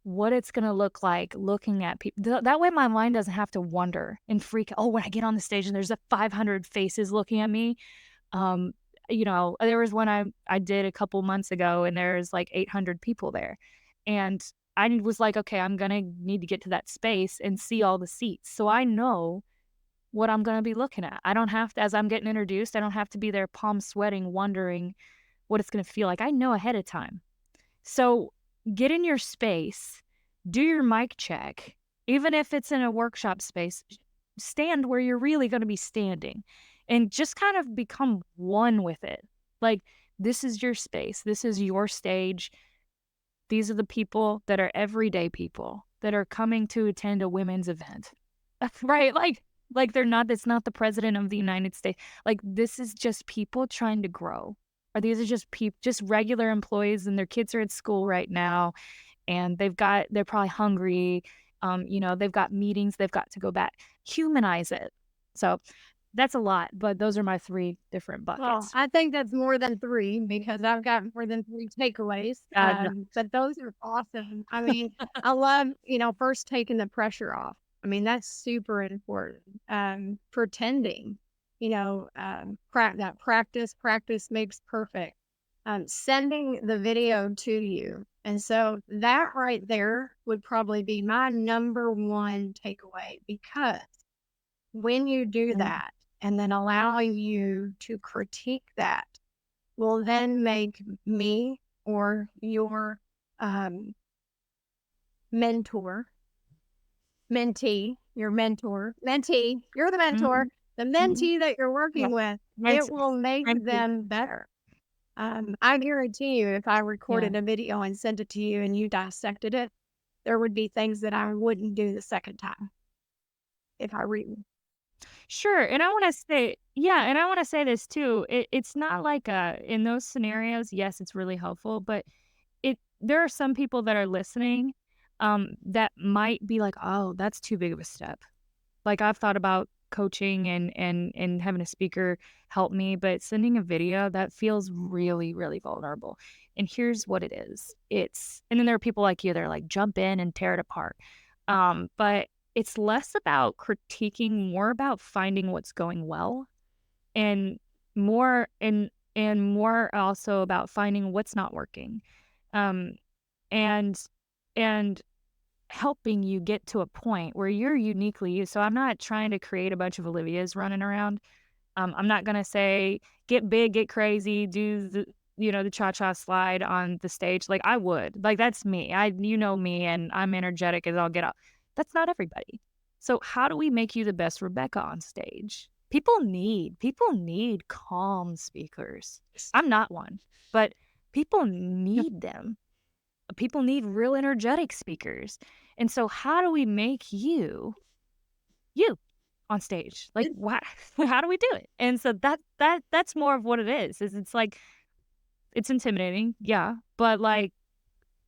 what it's gonna look like looking at people. That way my mind doesn't have to wonder and freak, "Oh, when I get on the stage and there's a 500 faces looking at me." Um, there was one I did a couple months ago, and there's, like, 800 people there, and I was like, "Okay, I'm gonna need to get to that space and see all the seats." So I know what I'm gonna be looking at. I don't have to as I'm getting introduced, I don't have to be there palm sweating, wondering what it's gonna feel like. I know ahead of time. So, get in your space, do your mic check, even if it's in a workshop space, stand where you're really gonna be standing, and just kind of become one with it. Like, this is your space, this is your stage, these are the people that are everyday people that are coming to attend a women's event. Right? Like they're not it's not the president of the United States. Like, this is just people trying to grow. Or these are just regular employees, and their kids are at school right now, and they're probably hungry. They've got meetings, they've got to go back. Humanize it. So, that's a lot, but those are my 3 different Well, buckets. I think that's more than 3 because I've got more than 3 takeaways, No. but those are awesome. I mean, I love, first taking the pressure off. I mean, that's super important. Pretending, practice makes perfect. Sending the video to you. And so that right there would probably be my number 1 takeaway because when you do Mm, that and then allow you to critique that will then make me or your um, mentor, mentee, you're the mentor, mhm, the mhm. mentee that you're Yeah. working with, Thanks. it will make Thank you. them better. I guarantee you, if I Yeah. recorded a video and sent it to you and you dissected it, there would be things that I wouldn't do the second time if I read. Sure, and I wanna say this too. It's not like, in those scenarios, yes, it's really helpful, but there are some people that are listening, that might be like, "Oh, that's too big of a step." Like, I've thought about coaching and having a speaker help me, but sending a video, that feels really, really vulnerable, and here's what it is. And then there are people like you that are like, "Jump in and tear it apart." But it's less about critiquing, more about finding what's going well, and more also about finding what's not working, um, and and helping you get to a point where you're uniquely you. So I'm not trying to create a bunch of Olivias running around. I'm not gonna say, "Get big, get crazy, do the cha-cha slide on the stage." Like, I would. Like, that's me. You know me, and I'm energetic as I'll get up. That's not everybody. So how do we make you the best Rebecca on stage? People need calm speakers. I'm not one, but people need them. People need real energetic speakers. And so how do we make you on stage? Like, what how do we do it? And so that's more of what it is it's like it's intimidating, yeah, but, like,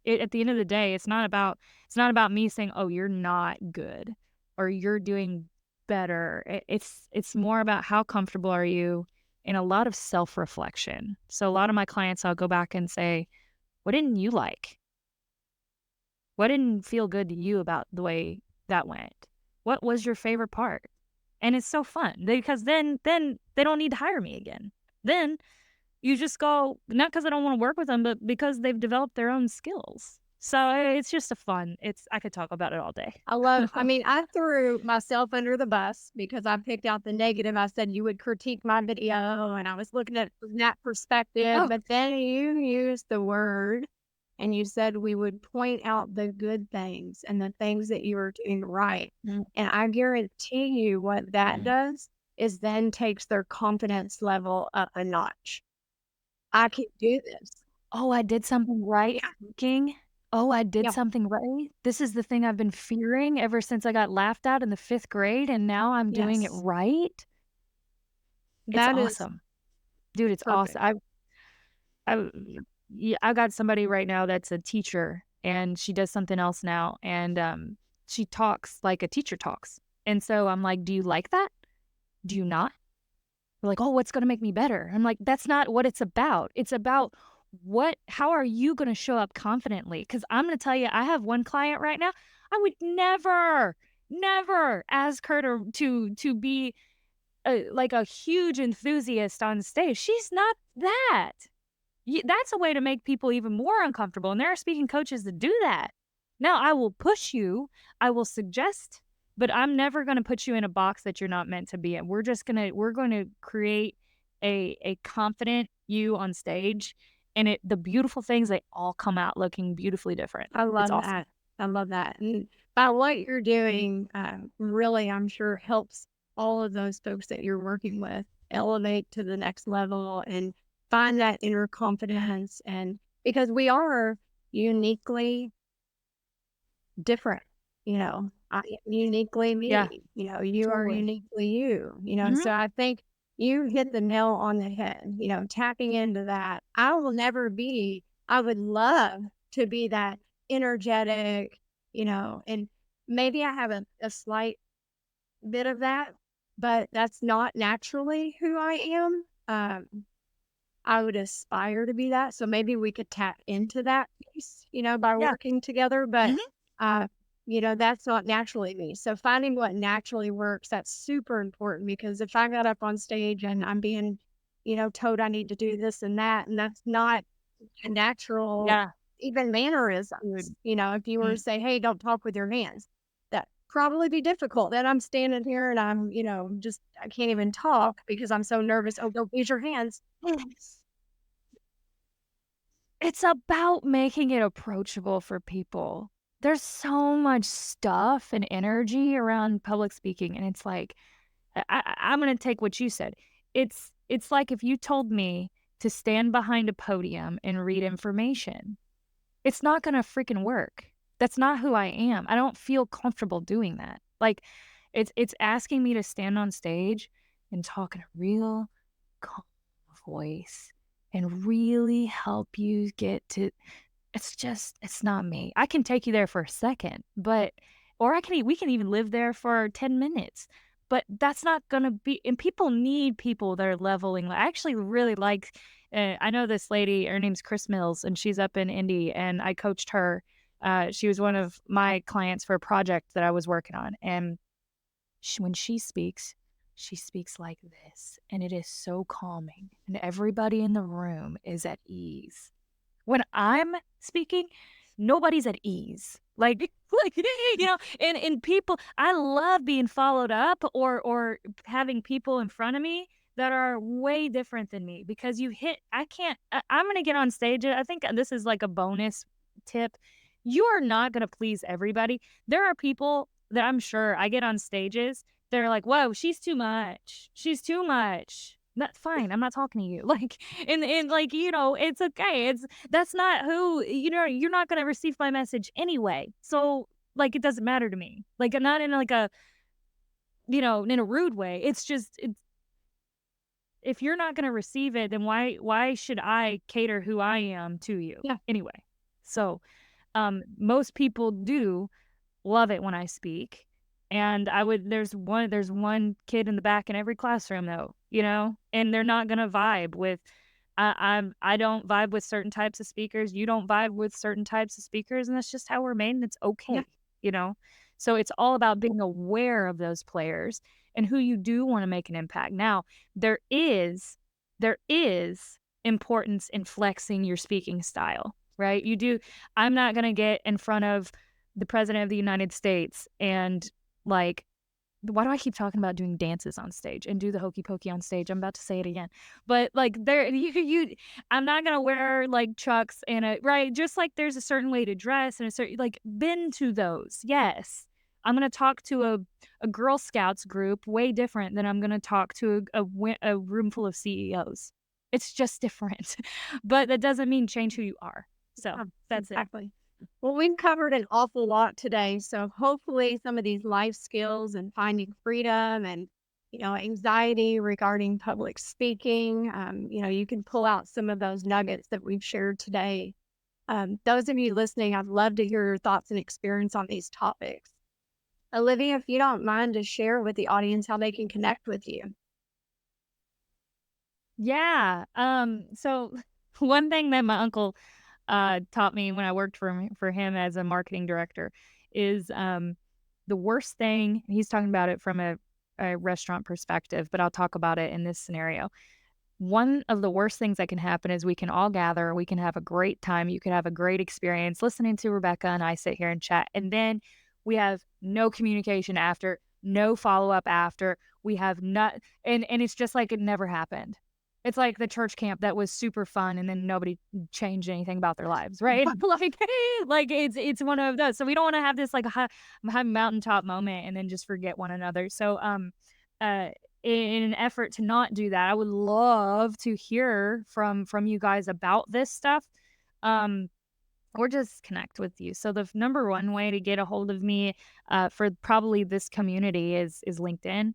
at the end of the day, it's not about me saying, "Oh, you're not good," or "You're doing better. It's more about how comfortable are you, and a lot of self-reflection. So a lot of my clients, I'll go back and say, "What didn't you like? What didn't feel good to you about the way that went? What was your favorite part?" And it's so fun because then they don't need to hire me again. Then you just go, not because I don't want to work with them, but because they've developed their own skills. So it's just a fun. It's I could talk about it all day. I mean, I threw myself under the bus because I picked out the negative. I said you would critique my video, and I was looking at it from that perspective. Oh, But then you used the word and you said we would point out the good things and the things that you were doing right. mm, And I guarantee you what that mm. does is then takes their confidence level up a notch. I can do this. Oh, I did something right, Yeah. thinking, "Oh, I did Yeah. something right. This is the thing I've been fearing ever since I got laughed at in the 5th grade, and now I'm doing it Yes. right." It's That is awesome. Dude, it's awesome. perfect. I yeah, I got somebody right now that's a teacher, and she does something else now, and, she talks like a teacher talks. And so I'm like, "Do you like that? Do you not?" They're like, "Oh, what's gonna make me better?" I'm like, "That's not what it's about. It's about how are you gonna show up confidently? Because 'Cause I'm gonna tell you, I have one client right now, I would never, never ask her to be like a huge enthusiast on stage. She's not that. That's a way to make people even more uncomfortable, and there are speaking coaches that do that. Now, I will push you, I will suggest, but I'm never gonna put you in a box that you're not meant to be in. We're gonna create a confident you on stage, and the beautiful things, they all come out looking beautifully different. I It's love awesome. that. I love that. And by what you're doing, really, I'm sure helps all of those folks that you're working with elevate to the next level and find that inner confidence. And because we are uniquely different, I am uniquely Yeah, me, you are totally. uniquely you, Mhm. so I think you hit the nail on the head, tapping into that. I would love to be that energetic, and maybe I have a slight bit of that, but that's not naturally who I am. I would aspire to be that, so maybe we could tap into that piece, by Yeah. working together, but, Mhm. uh, that's not naturally me, so finding what naturally works, that's super important because if I got up on stage and I'm being, told I need to do this and that's not a natural Yeah. even mannerisms, Dude. if you were to Mm. say, "Hey, don't talk with your hands," that probably be difficult, then I'm standing here and I'm, just I can't even talk because I'm so nervous, "Oh, don't use your hands." It's about making it approachable for people. There's so much stuff and energy around public speaking, and it's like, I'm gonna take what you said. It's like if you told me to stand behind a podium and read information. It's not gonna freaking work. That's not who I am. I don't feel comfortable doing that. Like, it's asking me to stand on stage and talk in a real calm voice and really help you get to it's not me. I can take you there for a second, but or we can even live there for 10 minutes. But that's not gonna be and people need people that are leveling. I actually really like I know this lady, her name's Chris Mills, and she's up in Indy, and I coached her. She was one of my clients for a project that I was working on, and when she speaks like this, and it is so calming, and everybody in the room is at ease. When I'm speaking, nobody's at ease. Like like, and people I love being followed up or having people in front of me that are way different than me because I'm gonna get on stage. I think this is like a bonus tip. You are not gonna please everybody. There are people that I'm sure I get on stages, they're like, "Whoa, she's too much. She's too much." That's fine. I'm not talking to you. Like, and like, it's okay. That's not who, you're not going to receive my message anyway. So, like, it doesn't matter to me. Like, not in like in a rude way. It's just, if you're not going to receive it, then why should I cater who I am to you Yeah. anyway? So, most people do love it when I speak. And there's one kid in the back in every classroom though, and they're not gonna vibe with I don't vibe with certain types of speakers. You don't vibe with certain types of speakers, and that's just how we're made, and it's Yeah. okay, you know? So it's all about being aware of those players and who you do wanna make an impact. Now, there is there is importance in flexing your speaking style, right? I'm not gonna get in front of the president of the United States and, like, why do I keep talking about doing dances on stage and do the hokey pokey on stage? I'm about to say it again. But like there I'm not gonna wear like chucks and a right, just like there's a certain way to dress and a certain like been to those. Yes. I'm gonna talk to a Girl Scouts group way different than I'm gonna talk to a room full of CEOs. It's just different. But that doesn't mean change who you are. So that's it. Exactly. Well, we've covered an awful lot today. So hopefully some of these life skills and finding freedom and, anxiety regarding public speaking, you can pull out some of those nuggets that we've shared today. Those of you listening, I'd love to hear your thoughts and experience on these topics. Olivia, if you don't mind to share with the audience how they can connect with you. Yeah. So one thing that my uncle taught me when I worked for him as a marketing director is the worst thing. He's talking about it from a restaurant perspective, but I'll talk about it in this scenario. One of the worst things that can happen is we can all gather, we can have a great time, you can have a great experience listening to Rebecca and I sit here and chat, and then we have no communication after, no follow up after. We have not, and it's just like it never happened. It's like the church camp that was super fun, and then nobody changed anything about their lives, right? like it's one of those. So we don't want to have this like high mountaintop moment and then just forget one another. So uh in an effort to not do that, I would love to hear from you guys about this stuff. Um, or just connect with you. So the number one way to get a hold of me for probably this community is LinkedIn.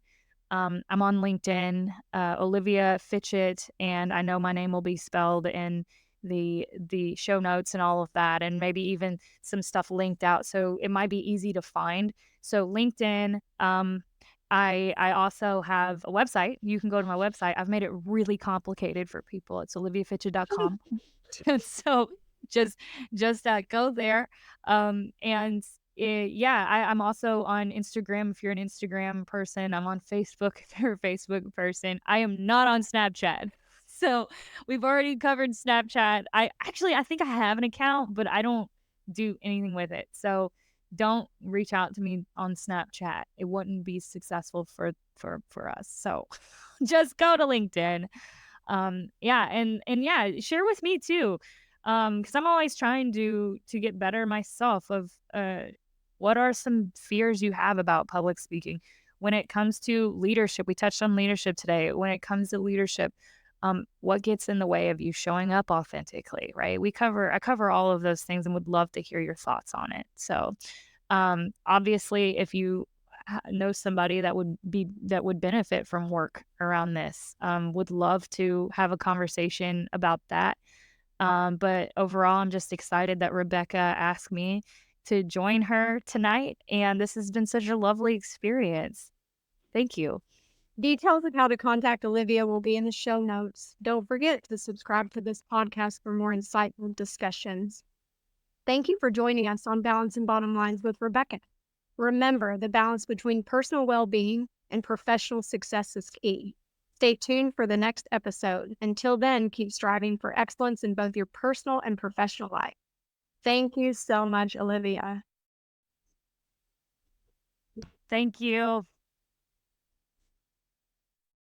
I'm on LinkedIn, Olivia Fitchett, and I know my name will be spelled in the show notes and all of that, and maybe even some stuff linked out, so it might be easy to find. So LinkedIn. I also have a website. You can go to my website. I've made it really complicated for people. It's oliviafitchett.com. So just go there. And yeah, I'm also on Instagram if you're an Instagram person. I'm on Facebook if you're a Facebook person. I am not on Snapchat. So we've already covered Snapchat. I think I have an account, but I don't do anything with it. So don't reach out to me on Snapchat. It wouldn't be successful for us. So just go to LinkedIn. Yeah, and yeah, share with me too. Because I'm always trying to get better myself of what are some fears you have about public speaking when it comes to leadership. We touched on leadership today. When it comes to leadership, what gets in the way of you showing up authentically, right? I cover all of those things and would love to hear your thoughts on it. So obviously if you know somebody that would benefit from work around this, would love to have a conversation about that. But overall, I'm just excited that Rebecca asked me to join her tonight, and this has been such a lovely experience. Thank you. Details of how to contact Olivia will be in the show notes. Don't forget to subscribe to this podcast for more insightful discussions. Thank you for joining us on Balance and Bottom Lines with Rebecca. Remember, the balance between personal well-being and professional success is key. Stay tuned for the next episode. Until then, keep striving for excellence in both your personal and professional life. Thank you so much, Olivia. Thank you.